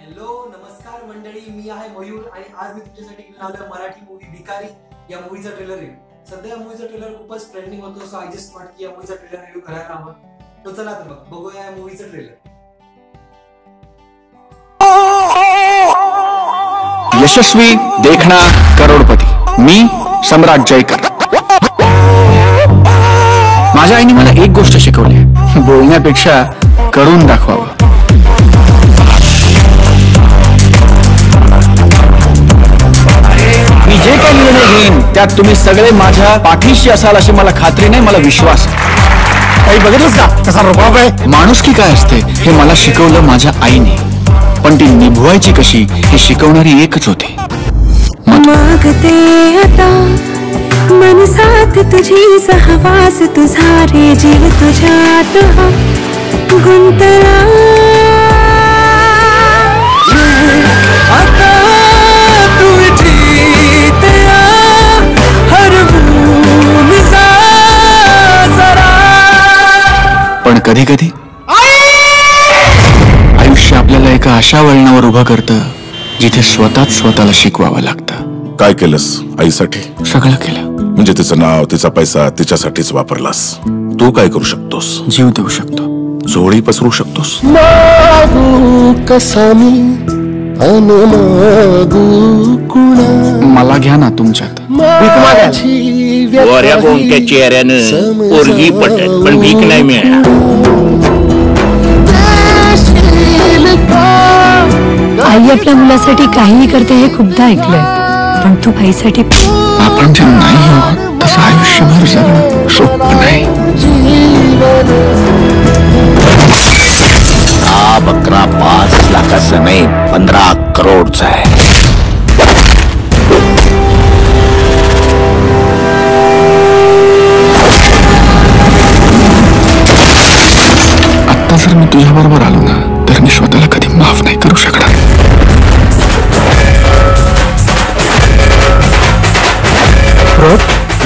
Hello नमस्कार मंडळी, मी आहे मयूर आणि आज मी तुमच्यासाठी घेऊन आलोय मराठी मूवी भिकारी या मूवीचा ट्रेलर रिव्ह्यू. सध्या या मूवीचा ट्रेलर खूपच ट्रेंडिंग होतो, सो आय जस्ट थॉट की या मूवीचा ट्रेलर रिव्ह्यू करायला हवा. तो चला तर मग बघूया या मूवीचा ट्रेलर. यशस्वी देखना करोडपती. मी सम्राट जयकर. माझ्या आईने मला एक गोष्ट शिकवली, बोलण्यापेक्षा करून दाखवावं. मी जे काही निर्णय घेईन त्यात तुम्ही सगळे माझ्या पाठीशी असाल अशी मला खात्री नाही, मला विश्वास आहे. काही बघितलंस का कसा रुबाब आहे. माणुसकी काय असते हे मला शिकवलं माझ्या आईने, पण ती निभवायची कशी हे शिकवणारी एकच होती. मागते आता मन साथ तुझी सहवास तुझा रे जीव तुझ्यात गुंतला. आता तुझी त्या हरवून जा जरा. पण कधी कधी आयुष्य आपल्याला एका अशा वळणावर उभं करतं जिथे स्वतःच स्वतःला शिकवावं लागतं. काय केलंस आईसाठी? सगळं केलं. म्हणजे तिचं नाव, तिचा पैसा तिच्यासाठीच वापरलास. तू काय करू शकतोस? जीव देऊ शकतो, झोळी पसरू शकतोस. मागू कसा मी अन मागू कुणा. मला घ्या ना तुमच्यात. वऱ्या गोंगट्या चेहऱ्यानं पोरगी पटत पण भीक नाही मिळणार. आई आपल्या मुलासाठी काहीही करते हे खूपदा ऐकलंय, पण तू आईसाठी. आपण जे नाही आहोत तसं आयुष्यभर जगणं सोपं नाही. हा बकरा 5 लाखाचा नाही 15 करोडचा आहे. आता जर मी तुझ्या बरोबर आलो ना तर मी स्वतःला कधी माफ नाही करू शकणार.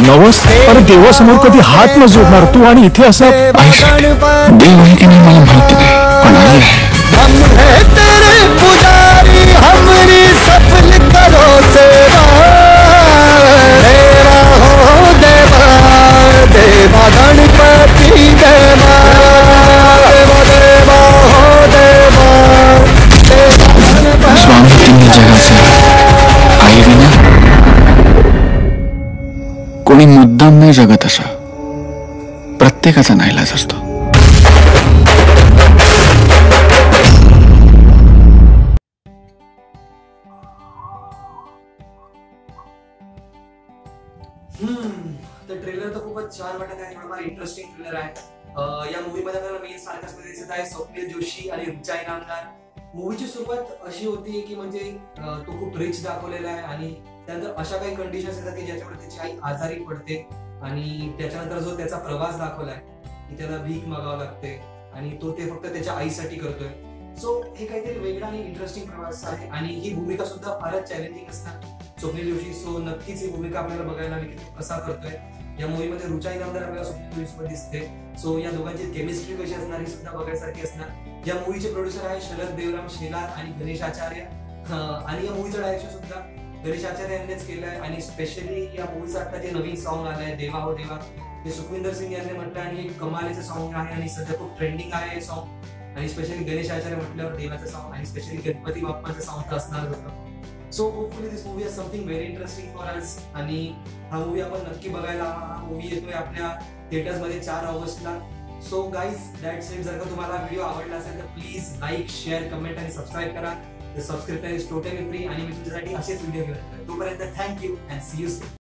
नवस अरे देवासमोर कधी हात न जोडणार तू, आणि इथे असं. आईसाठी देव आहे की नाही मला माहिती नाही, पण आई आहे. हम है तेरे पुजारी हमरी सफल करो सेवा. तेरा हो देवा देवा गणपति देवा देवा देवा हो देवा देवा. स्वामी तिन्ही जगाचे आई विना कोणी मुद्दाम नाही जगत. असा प्रत्येकाचा नाईलाज असतो. ट्रेलर तर खूपच छान वाटत आहे, थोडंफार इंटरेस्टिंग ट्रेलर आहे. या मूवी मध्ये आपल्याला मेन स्टार्स मध्ये दिसत आहे स्वप्नील जोशी आणि रुचा इनामदार. मूवीची सुरुवात अशी होती की म्हणजे तो खूप रिच दाखवलेला आहे आणि त्यानंतर अशा काही कंडिशन्स येतात की ज्याच्यामुळे त्याची आई आजारी पडते आणि त्याच्यानंतर जो त्याचा प्रवास दाखवलाय की त्याला भीक मागावं लागते आणि तो ते फक्त त्याच्या आईसाठी करतोय. सो हे काहीतरी वेगळा आणि इंटरेस्टिंग प्रवास आहे आणि ही भूमिका सुद्धा फारच चॅलेंजिंग असतात स्वप्नील जोशी. सो नक्कीच ही भूमिका आपल्याला बघायला मिळेल की कसा करतोय. या मूवीमध्ये रुचा इनामदार आपल्याला स्वप्नील जोशी मध्ये दिसते. सो या दोघांची केमिस्ट्री कशी असणार ही सुद्धा बघायसारखी असणार. या मूवीचे प्रोड्युसर आहे शरद देवराम शेलार आणि गणेश आचार्य, आणि या मूवीचं डायरेक्शन सुद्धा गणेश आचार्य यांनीच केलंय. आणि स्पेशली या मूवीचं आता जे नवीन सॉन्ग आलंय देवा हो देवा ते सुखविंदर सिंग यांनी म्हटलं आणि एक कमालीचं सॉन्ग आहे आणि सध्या खूप ट्रेंडिंग आहे हे सॉन्ग. आणि स्पेशली गणेश आचार्य म्हटल्यावर देवाचं सॉन्ग आणि स्पेशली गणपती बाप्पाचं सॉन्ग तर असणार होतं. So hopefully this movie is something very interesting for us. आणि हा मूवी आपण नक्की बघायला हवा. हा मूवी येतोय आपल्या थिएटर्स मध्ये 4 ऑगस्टला. So guys that's it. जर का तुम्हाला व्हिडिओ आवडला असेल तर प्लीज लाईक शेअर कमेंट आणि सबस्क्राईब करा. सबस्क्रिप्शन इज टोटली फ्री आणि मी तुमच्यासाठी असेच व्हिडिओ घेऊन येतो. तोपर्यंत thank you and see you soon.